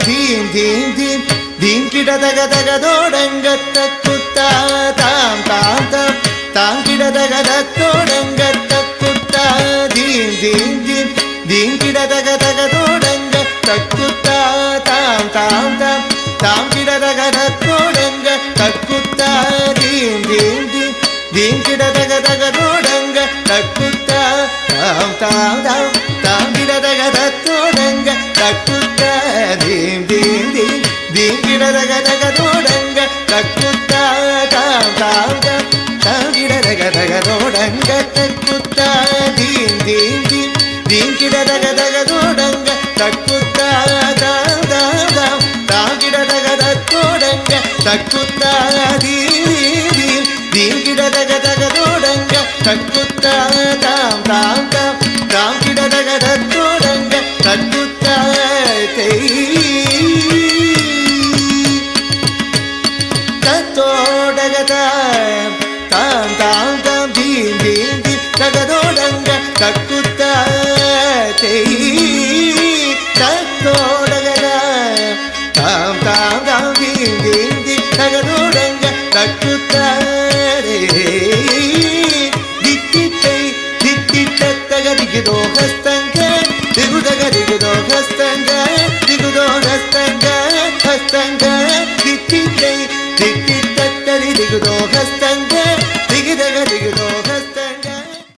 theme theme theme theme கிட தக தக தோடங்க தக்குத்தா தாம் தாம் தாம் தாம் கிட தக தோடங்க தக்குத்தா தீம் தீம் தீம் தீம் கிட தக தக தோடங்க தக்குத்தா தாம் தாம் தாம் தாம் கிட தக தோடங்க தக்குத்தா தீம் தீம் தீம் தீம் கிட தக தக தோடங்க தக்குத்தா தாம் தாம் தாம் தாம் கிட தக தோடங்க தக்குத்தா தீம் தீம் தீம் தீம் கிட தக தக தோடங்க தக்குத்தா தாம் தாம் தாம் தாம் கிட தக தக தோடங்க தக்குத்தா தீம் தீம் தீம் தீம் கிட தக தக தோடங்க தக்குத்தா தாம் தாம் தாம் தாம் கிட தக தோடங்க தக்குத்தா தீம் தீம் தீம் கிட தக தக தோடங்க தக்குத்தா தாம் தாம் தாம் தாம் கிட தக தோடங்க தக்குத்தா தத்தோடகதா தாம் தாம் தாம் தீம் தீம் தீம் தகதோடங்க தக்குத்தா தத்தோடகதா தாம் தாம் தாம் தீம் தீம் தீம் தகதோடங்க தக்குத்தா தித்தித்தை தித்தித்த தகதிகிதோ ஹஸ்தங்க திகுதகதிகிதோ ஹஸ்த